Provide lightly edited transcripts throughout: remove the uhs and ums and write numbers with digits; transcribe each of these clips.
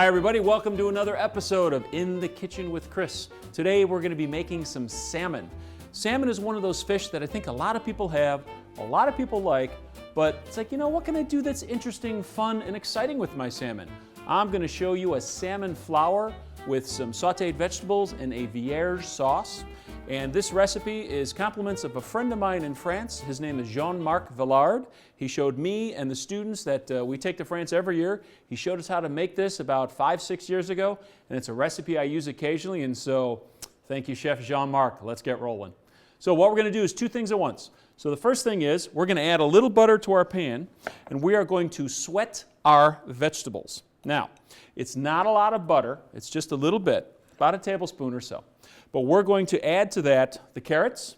Hi everybody, welcome to another episode of In the Kitchen with Chris. Today we're going to be making some salmon. Salmon is one of those fish that I think a lot of people have, a lot of people like, but it's like, what can I do that's interesting, fun, and exciting with my salmon? I'm going to show you a salmon flour with some sauteed vegetables and a Vierge sauce. And this recipe is compliments of a friend of mine in France. His name is Jean-Marc Villard. He showed me and the students that we take to France every year. He showed us how to make this about 5-6 years ago, and it's a recipe I use occasionally, and so thank you, Chef Jean-Marc. Let's get rolling. So what we're going to do is two things at once. So the first thing is we're going to add a little butter to our pan, and we are going to sweat our vegetables. Now, it's not a lot of butter. It's just a little bit, about a tablespoon or so. But we're going to add to that the carrots,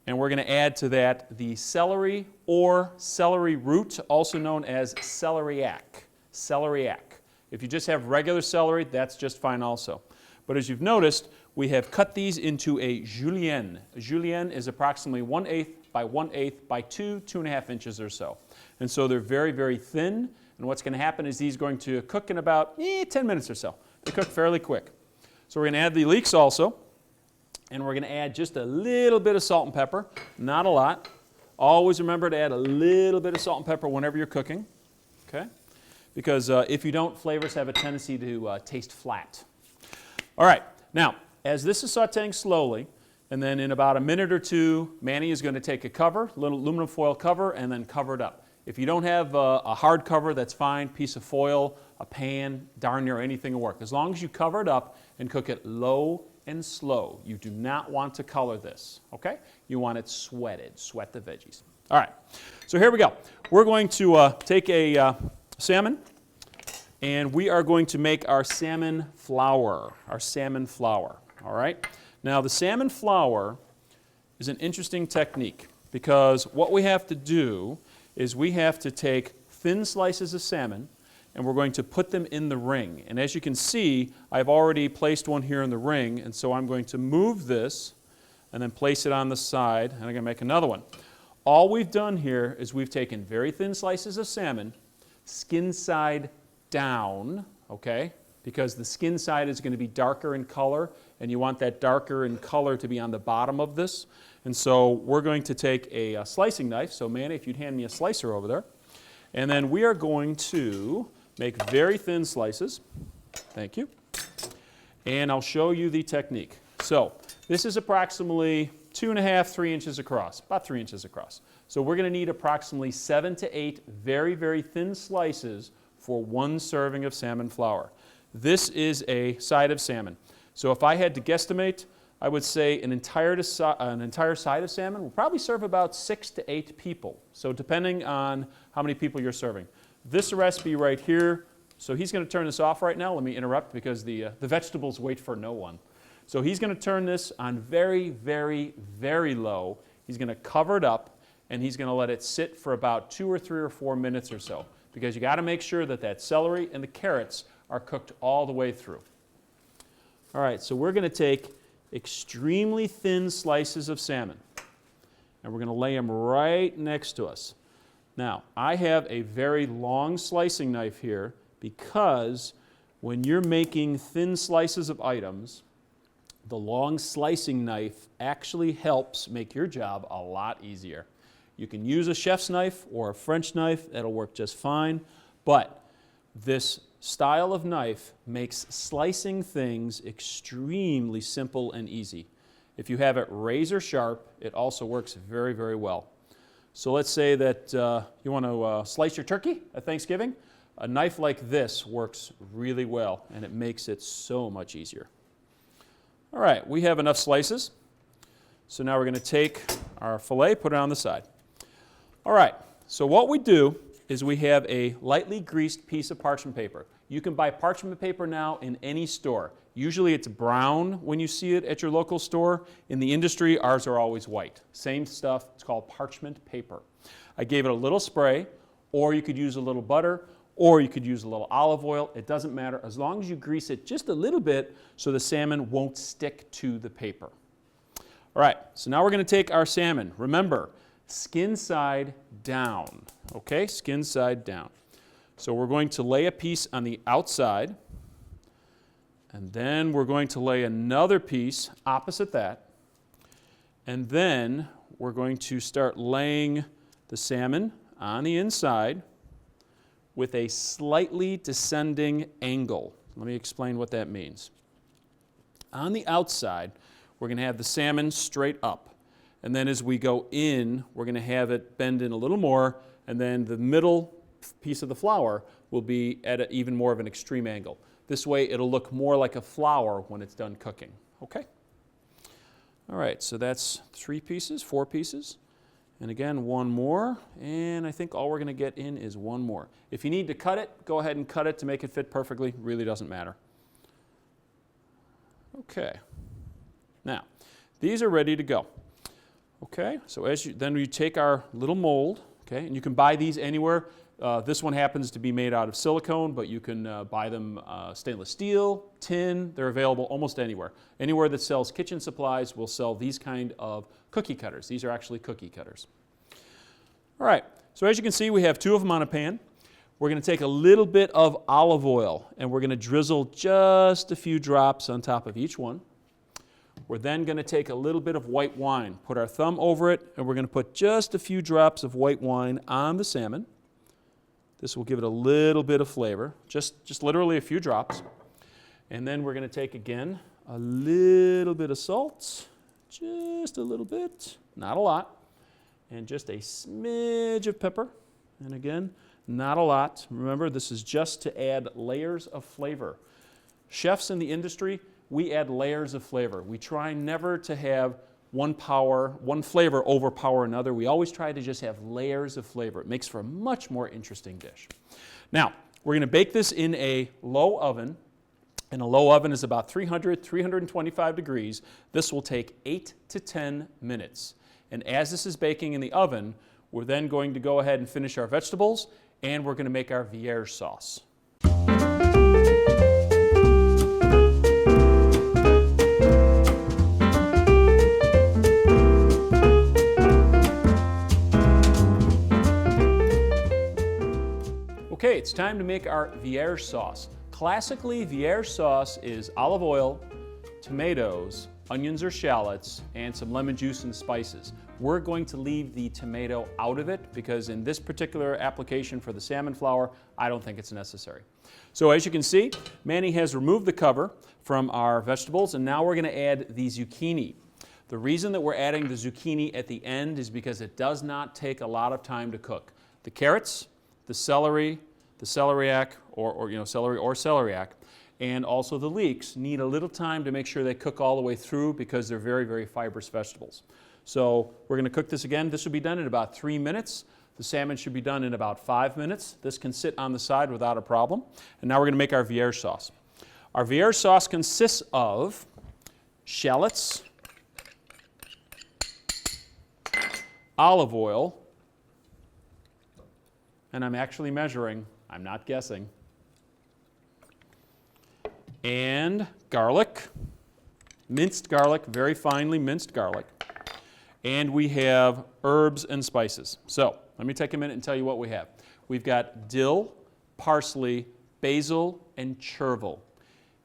and we're going to add to that the celery or celery root, also known as celeriac. Celeriac. If you just have regular celery, that's just fine also. But as you've noticed, we have cut these into a julienne. A julienne is approximately 1/8 by 1/8 by 2.5 inches or so. And so they're very, very thin. And what's going to happen is these are going to cook in about 10 minutes or so. They cook fairly quick. So we're going to add the leeks also. And we're going to add just a little bit of salt and pepper. Not a lot. Always remember to add a little bit of salt and pepper whenever you're cooking. Okay? Because if you don't, flavors have a tendency to taste flat. All right. Now, as this is sauteing slowly, and then in about a minute or two, Manny is going to take a cover, a little aluminum foil cover, and then cover it up. If you don't have a hard cover, that's fine. Piece of foil, a pan, darn near anything will work. As long as you cover it up and cook it low and slow. You do not want to color this, okay? You want it sweated. Sweat the veggies. All right, so here we go. We're going to take a salmon, and we are going to make our salmon flour. Our salmon flour, all right? Now, the salmon flour is an interesting technique because what we have to do is we have to take thin slices of salmon and we're going to put them in the ring. And as you can see, I've already placed one here in the ring, and so I'm going to move this and then place it on the side, and I'm going to make another one. All we've done here is we've taken very thin slices of salmon, skin side down, okay? Because the skin side is going to be darker in color, and you want that darker in color to be on the bottom of this. And so we're going to take a slicing knife. So Manny, if you'd hand me a slicer over there. And then we are going to make very thin slices. Thank you. And I'll show you the technique. So this is approximately 2.5, 3 inches across, about 3 inches across. So we're going to need approximately 7 to 8 very, very thin slices for one serving of salmon flour. This is a side of salmon. So if I had to guesstimate, I would say an entire side of salmon will probably serve about 6 to 8 people. So depending on how many people you're serving. This recipe right here, so he's going to turn this off right now. Let me interrupt because the vegetables wait for no one. So he's going to turn this on very, very, very low. He's going to cover it up, and he's going to let it sit for about 2 or 3 or 4 minutes or so. Because you got to make sure that that celery and the carrots are cooked all the way through. All right, so we're going to take extremely thin slices of salmon, and we're going to lay them right next to us. Now, I have a very long slicing knife here because when you're making thin slices of items, the long slicing knife actually helps make your job a lot easier. You can use a chef's knife or a French knife, that'll work just fine, but this style of knife makes slicing things extremely simple and easy. If you have it razor sharp, it also works very, very well. So let's say that you want to slice your turkey at Thanksgiving. A knife like this works really well, and it makes it so much easier. All right, we have enough slices. So now we're going to take our filet, put it on the side. All right, so what we do is we have a lightly greased piece of parchment paper. You can buy parchment paper now in any store. Usually it's brown when you see it at your local store. In the industry, ours are always white. Same stuff, it's called parchment paper. I gave it a little spray, or you could use a little butter, or you could use a little olive oil. It doesn't matter, as long as you grease it just a little bit so the salmon won't stick to the paper. All right, so now we're going to take our salmon. Remember, skin side down, okay? Skin side down. So we're going to lay a piece on the outside, and then we're going to lay another piece opposite that, and then we're going to start laying the salmon on the inside with a slightly descending angle. Let me explain what that means. On the outside, we're going to have the salmon straight up. And then as we go in, we're going to have it bend in a little more, and then the middle piece of the flour will be at even more of an extreme angle. This way it'll look more like a flower when it's done cooking. Okay? All right, so that's 4 pieces. And again, one more, and I think all we're going to get in is one more. If you need to cut it, go ahead and cut it to make it fit perfectly. Really doesn't matter. Okay. Now, these are ready to go. Okay, so then you take our little mold, okay, and you can buy these anywhere. This one happens to be made out of silicone, but you can buy them stainless steel, tin. They're available almost anywhere. Anywhere that sells kitchen supplies will sell these kind of cookie cutters. These are actually cookie cutters. All right, so as you can see, we have 2 of them on a pan. We're going to take a little bit of olive oil, and we're going to drizzle just a few drops on top of each one. We're then going to take a little bit of white wine, put our thumb over it, and we're going to put just a few drops of white wine on the salmon. This will give it a little bit of flavor, just literally a few drops. And then we're going to take, again, a little bit of salt, just a little bit, not a lot, and just a smidge of pepper. And again, not a lot. Remember, this is just to add layers of flavor. Chefs in the industry, we add layers of flavor. We try never to have one flavor overpower another. We always try to just have layers of flavor. It makes for a much more interesting dish. Now, we're going to bake this in a low oven, and a low oven is about 325 degrees. This will take 8 to 10 minutes. And as this is baking in the oven, we're then going to go ahead and finish our vegetables, and we're going to make our Vierge sauce. Okay, it's time to make our Vierge sauce. Classically, Vierge sauce is olive oil, tomatoes, onions or shallots, and some lemon juice and spices. We're going to leave the tomato out of it because in this particular application for the salmon flour, I don't think it's necessary. So as you can see, Manny has removed the cover from our vegetables, and now we're going to add the zucchini. The reason that we're adding the zucchini at the end is because it does not take a lot of time to cook. The carrots, the celery, the celeriac, celery or celeriac, and also the leeks need a little time to make sure they cook all the way through because they're very, very fibrous vegetables. So we're going to cook this again. This will be done in about 3 minutes. The salmon should be done in about 5 minutes. This can sit on the side without a problem. And now we're going to make our Vierge sauce. Our Vierge sauce consists of shallots, olive oil, and I'm actually measuring, I'm not guessing, and garlic, minced garlic, very finely minced garlic, and we have herbs and spices. So let me take a minute and tell you what we have. We've got dill, parsley, basil, and chervil.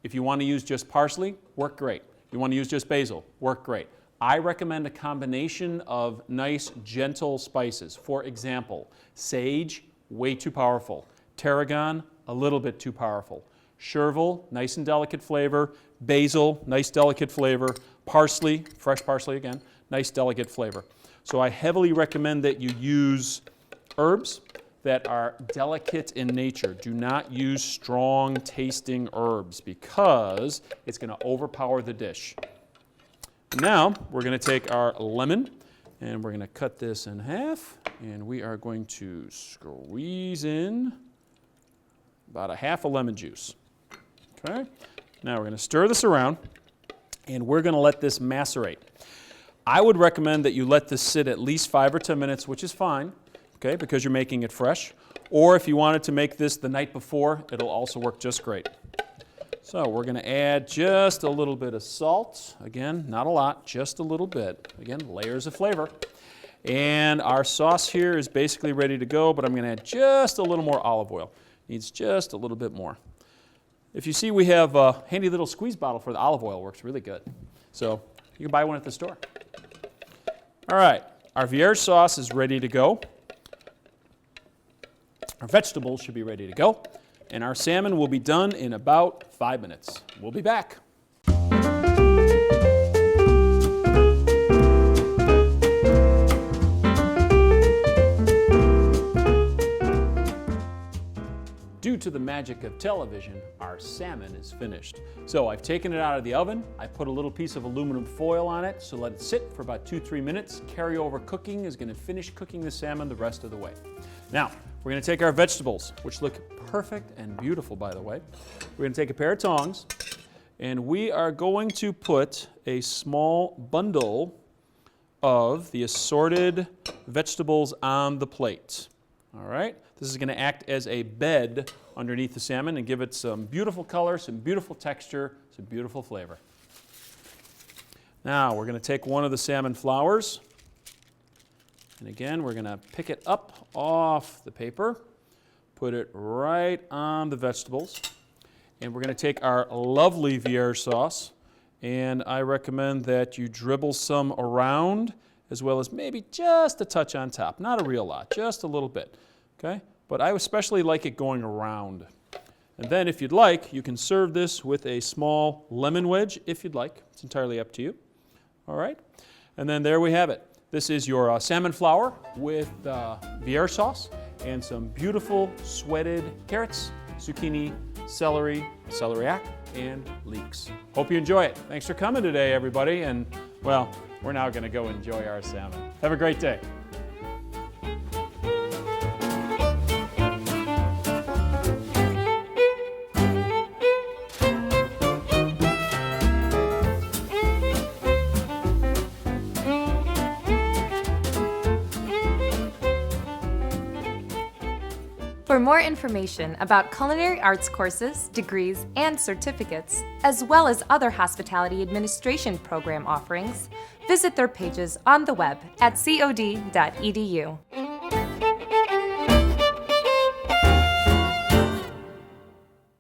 If you want to use just parsley, work great. You want to use just basil, work great. I recommend a combination of nice, gentle spices. For example, sage, way too powerful. Tarragon, a little bit too powerful. Chervil, nice and delicate flavor. Basil, nice delicate flavor. Parsley, fresh parsley again, nice delicate flavor. So I heavily recommend that you use herbs that are delicate in nature. Do not use strong tasting herbs because it's going to overpower the dish. Now we're going to take our lemon and we're going to cut this in half, and we are going to squeeze in about a half a lemon juice. Okay. Now we're going to stir this around, and we're going to let this macerate. I would recommend that you let this sit at least 5 or 10 minutes, which is fine, okay, because you're making it fresh. Or if you wanted to make this the night before, it'll also work just great. So we're going to add just a little bit of salt. Again, not a lot, just a little bit. Again, layers of flavor. And our sauce here is basically ready to go, but I'm going to add just a little more olive oil. Needs just a little bit more. If you see, we have a handy little squeeze bottle for the olive oil. Works really good. So you can buy one at the store. All right, our Vierge sauce is ready to go. Our vegetables should be ready to go. And our salmon will be done in about 5 minutes. We'll be back. Due to the magic of television, our salmon is finished. So I've taken it out of the oven. I put a little piece of aluminum foil on it, so let it sit for about 2-3 minutes. Carryover cooking is going to finish cooking the salmon the rest of the way. Now, we're going to take our vegetables, which look perfect and beautiful, by the way. We're going to take a pair of tongs, and we are going to put a small bundle of the assorted vegetables on the plate. All right, this is going to act as a bed underneath the salmon and give it some beautiful color, some beautiful texture, some beautiful flavor. Now we're going to take one of the salmon flowers, and again we're going to pick it up off the paper, put it right on the vegetables, and we're going to take our lovely Vierge sauce, and I recommend that you dribble some around as well as maybe just a touch on top. Not a real lot, just a little bit, okay? But I especially like it going around. And then if you'd like, you can serve this with a small lemon wedge if you'd like. It's entirely up to you, all right? And then there we have it. This is your salmon flour with Vierge sauce and some beautiful sweated carrots, zucchini, celery, celeriac, and leeks. Hope you enjoy it. Thanks for coming today, everybody. And, well, we're now going to go enjoy our salmon. Have a great day. For more information about culinary arts courses, degrees, and certificates, as well as other hospitality administration program offerings, visit their pages on the web at cod.edu.